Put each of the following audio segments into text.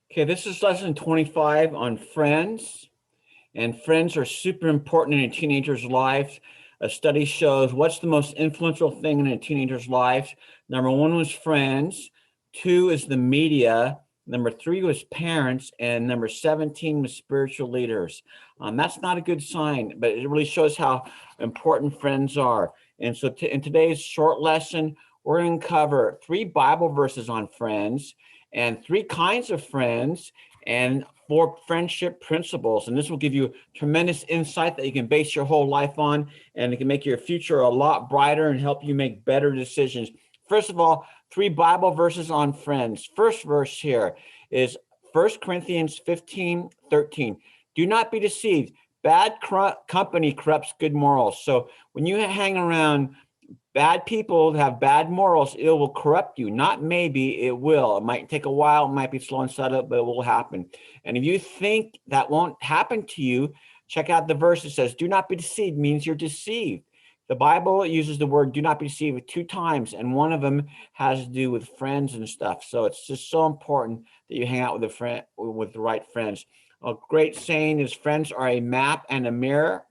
Okay, this is lesson 25 on friends, and friends are super important in a teenager's life. A study shows what's the most influential thing in a teenager's life. Number one was friends, two is the media, number three was parents, and number 17 was spiritual leaders. That's not a good sign, but it really shows how important friends are. And so, in today's short lesson, we're going to cover three Bible verses on friends and three kinds of friends and four friendship principles. And this will give you tremendous insight that you can base your whole life on, and it can make your future a lot brighter and help you make better decisions. First of all, three Bible verses on friends. First verse here is 1 Corinthians 15:13. Do not be deceived. Bad company corrupts good morals. So when you hang around bad people have bad morals, it will corrupt you. Not maybe, it will. It might take a while, it might be slow and subtle, but it will happen. And if you think that won't happen to you, check out the verse. It says, do not be deceived, means you're deceived. The Bible uses the word do not be deceived 2 times, and one of them has to do with friends and stuff. So it's just so important that you hang out with with the right friends. A great saying is friends are a map and a mirror.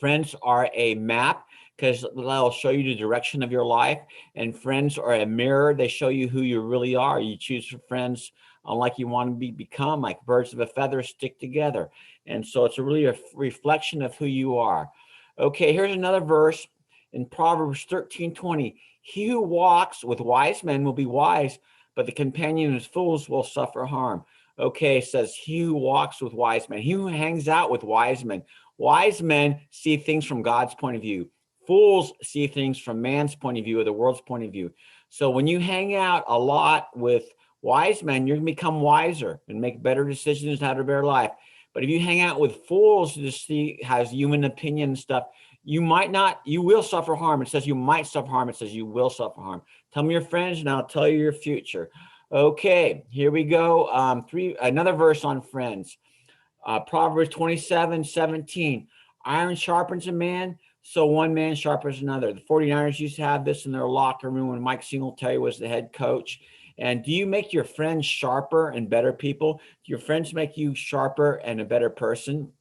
Friends are a map because they'll show you the direction of your life, and friends are a mirror. They show you who you really are. You choose friends like you want to become, like birds of a feather stick together. And so it's really a reflection of who you are. Okay, here's another verse in Proverbs 13:20. He who walks with wise men will be wise, but the companion of fools will suffer harm. Okay, it says he who walks with wise men, he who hangs out with wise men. Wise men see things from God's point of view. Fools see things from man's point of view or the world's point of view. So when you hang out a lot with wise men, you're going to become wiser and make better decisions and have a better life. But if you hang out with fools who just see has human opinion and stuff, you might not, you will suffer harm. It says you might suffer harm. It says you will suffer harm. Tell me your friends and I'll tell you your future. Okay, here we go. Another verse on friends. Proverbs 27:17. Iron sharpens a man, so one man sharpens another. The 49ers used to have this in their locker room when Mike Singletary was the head coach. And do you make your friends sharper and better people? Do your friends make you sharper and a better person?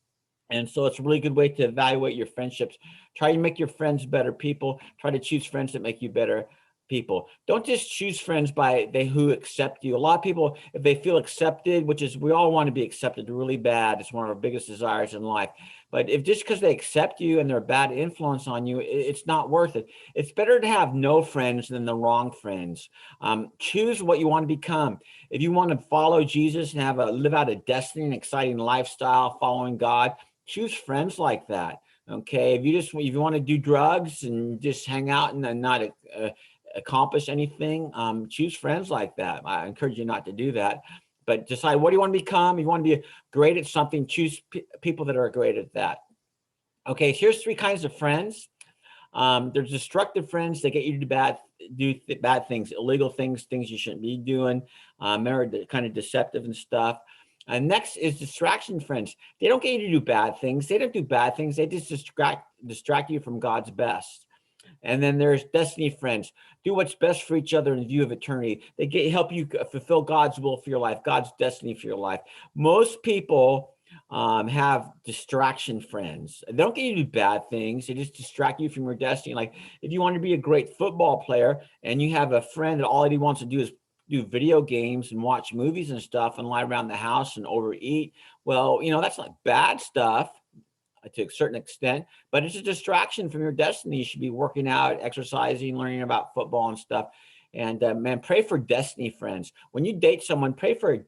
And so it's a really good way to evaluate your friendships. Try to make your friends better people. Try to choose friends that make you better people. Don't just choose friends by they who accept you. A lot of people, if they feel accepted, which is we all want to be accepted really bad, it's one of our biggest desires in life. But if just because they accept you and they're a bad influence on you, it's not worth it. It's better to have no friends than the wrong friends. Choose what you want to become. If you want to follow Jesus and live out a destiny and exciting lifestyle following God, choose friends like that. Okay, if you want to do drugs and just hang out and not accomplish anything, choose friends like that. I encourage you not to do that, but decide what do you want to become. If you want to be great at something, choose people that are great at that. Okay, so here's three kinds of friends. There's destructive friends that get you to do bad things, illegal things, things you shouldn't be doing. They're kind of deceptive and stuff. And next is distraction friends. They don't get you to do bad things. They don't do bad things. They just distract you from God's best. And then there's destiny friends. Do what's best for each other in view of eternity. Help you fulfill God's will for your life, God's destiny for your life. Most people have distraction friends. They don't get you to do bad things. They just distract you from your destiny. Like if you want to be a great football player and you have a friend that all he wants to do is do video games and watch movies and stuff and lie around the house and overeat. Well, that's not bad stuff to a certain extent, but it's a distraction from your destiny. You should be working out, exercising, learning about football and stuff. And man, pray for destiny friends. When you date someone, pray for a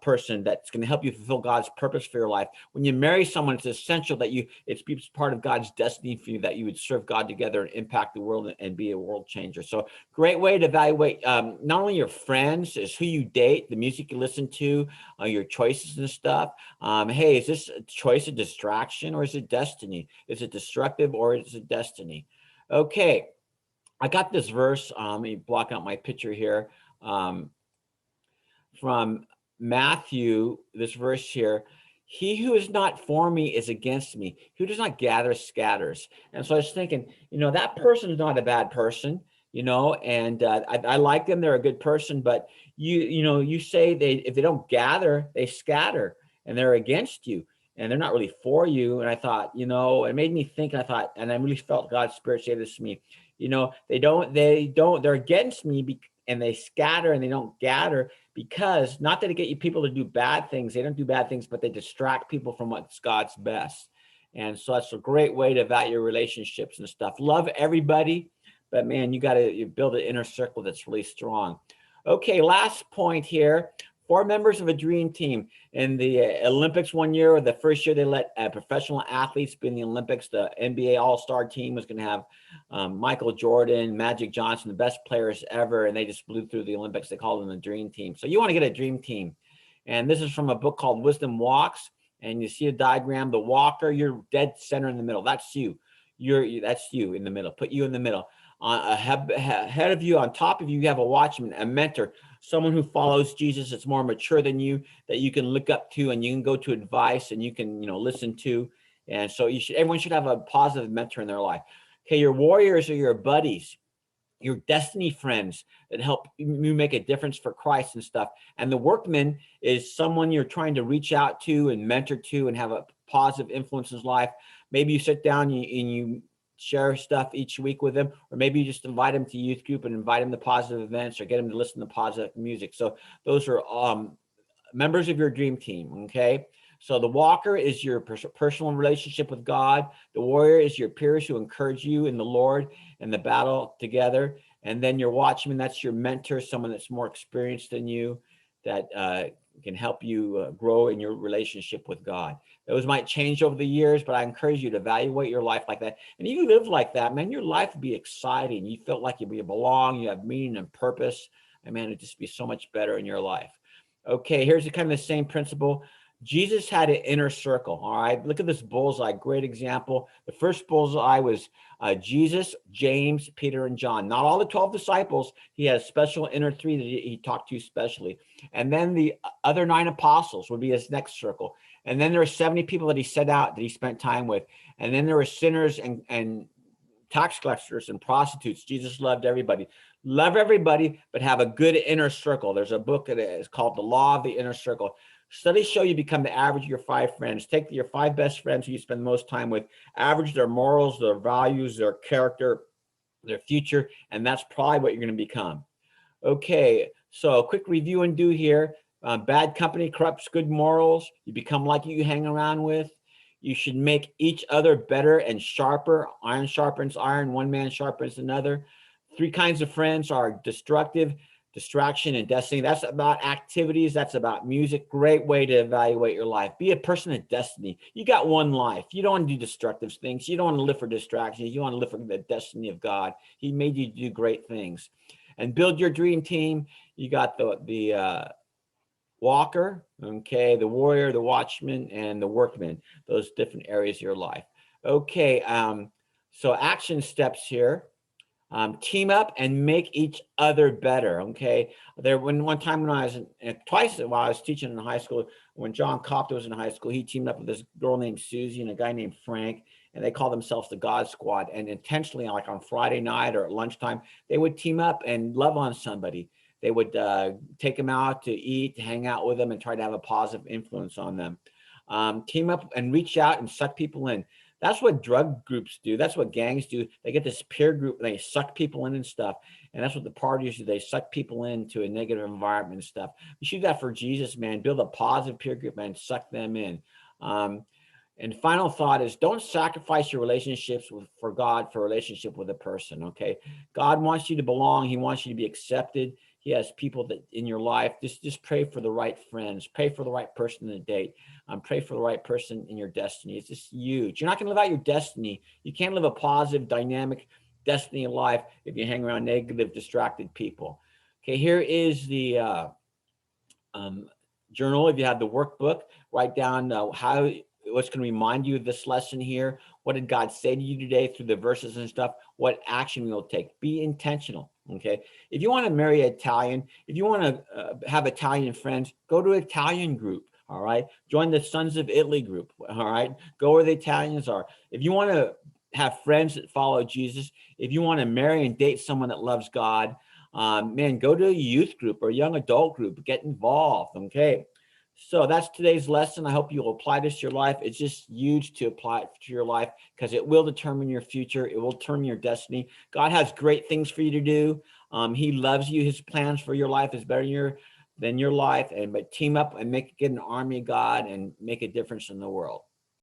person that's going to help you fulfill God's purpose for your life. When you marry someone, it's essential that it's part of God's destiny for you, that you would serve God together and impact the world and be a world changer. So great way to evaluate not only your friends, is who you date, the music you listen to, your choices and stuff. Hey, is this a choice a distraction or is it destiny? Is it destructive or is it destiny? Okay. I got this verse. Let me block out my picture here from Matthew. This verse here: "He who is not for me is against me. Who does not gather scatters." And so I was thinking, that person is not a bad person. you know, and I like them. They're a good person, but you say if they don't gather, they scatter, and they're against you, and they're not really for you. And I thought, it made me think. And I thought, and I really felt God's Spirit say this to me. They're against me, and they scatter and they don't gather, because not that they get you people to do bad things. They don't do bad things, but they distract people from what's God's best. And so that's a great way to evaluate your relationships and stuff. Love everybody, but man, you build an inner circle that's really strong. Okay, last point here. 4 members of a dream team in the Olympics one year, or the first year they let professional athletes be in the Olympics. The NBA All-Star team was going to have Michael Jordan, Magic Johnson, the best players ever, and they just blew through the Olympics. They called them the dream team. So you want to get a dream team. And this is from a book called Wisdom Walks. And you see a diagram, the walker, you're dead center in the middle. That's you. That's you in the middle. Put you in the middle. Ahead of you, on top of you, you have a watchman, a mentor, someone who follows Jesus that's more mature than you, that you can look up to, and you can go to advice, and you can listen to. And so everyone should have a positive mentor in their life. Okay, your warriors are your buddies, your destiny friends that help you make a difference for Christ and stuff. And the workman is someone you're trying to reach out to and mentor to and have a positive influence in his life. Maybe you sit down and you share stuff each week with them, or maybe you just invite them to youth group and invite them to positive events, or get them to listen to positive music. So those are members of your dream team. Okay. So the walker is your personal relationship with God. The warrior is your peers who encourage you in the Lord and the battle together. And then your watchman, that's your mentor, someone that's more experienced than you, that can help you grow in your relationship with God. Those might change over the years, but I encourage you to evaluate your life like that. And if you live like that, man, your life would be exciting. You felt like you belong, you have meaning and purpose, and man, it'd just be so much better in your life. Okay, here's kind of the same principle. Jesus had an inner circle. All right, look at this bullseye. Great example. The first bullseye was Jesus, James, Peter, and John. Not all the 12 disciples. He has special inner 3 that he talked to specially. And then the other 9 apostles would be his next circle. And then there were 70 people that he set out that he spent time with. And then there were sinners and tax collectors and prostitutes. Jesus loved everybody. Love everybody, but have a good inner circle. There's a book that is called The Law of the Inner Circle. Studies show you become the average of your 5 friends. Take your 5 best friends who you spend the most time with, average their morals, their values, their character, their future, and that's probably what you're going to become. Okay, so a quick review and do here. Bad company corrupts good morals. You become like you hang around with. You should make each other better and sharper. Iron sharpens iron. One man sharpens another. 3 kinds of friends are destructive, distraction, and destiny. That's about activities. That's about music. Great way to evaluate your life. Be a person of destiny. You got one life. You don't want to do destructive things. You don't want to live for distractions. You want to live for the destiny of God. He made you do great things. And build your dream team. You got the walker, okay, the warrior, the watchman, and the workman. Those different areas of your life. Okay, so action steps here. Team up and make each other better. Okay. One time when I was twice while I was teaching in high school, when John Copter was in high school, he teamed up with this girl named Susie and a guy named Frank, and they called themselves the God Squad. And intentionally, like on Friday night or at lunchtime, they would team up and love on somebody. They would take them out to eat, to hang out with them, and try to have a positive influence on them. Team up and reach out and suck people in. That's what drug groups do. That's what gangs do. They get this peer group and they suck people in and stuff. And that's what the parties do. They suck people into a negative environment and stuff. You should do that for Jesus, man. Build a positive peer group and suck them in. And final thought is, don't sacrifice your relationships for God for a relationship with a person, okay? God wants you to belong. He wants you to be accepted. He has people that in your life. Just pray for the right friends. Pray for the right person to date. Pray for the right person in your destiny. It's just huge. You're not going to live out your destiny. You can't live a positive, dynamic destiny in life if you hang around negative, distracted people. Okay, here is the journal. If you have the workbook, write down what's going to remind you of this lesson here. What did God say to you today through the verses and stuff? What action you'll take. Be intentional. Okay. If you want to marry an Italian, if you want to have Italian friends, go to an Italian group. All right. Join the Sons of Italy group. All right. Go where the Italians are. If you want to have friends that follow Jesus. If you want to marry and date someone that loves God, man, go to a youth group or a young adult group, get involved. Okay. So that's today's lesson. I hope you'll apply this to your life. It's just huge to apply it to your life because it will determine your future. It will determine your destiny. God has great things for you to do. He loves you. His plans for your life is better than your life. But team up and get an army of God and make a difference in the world.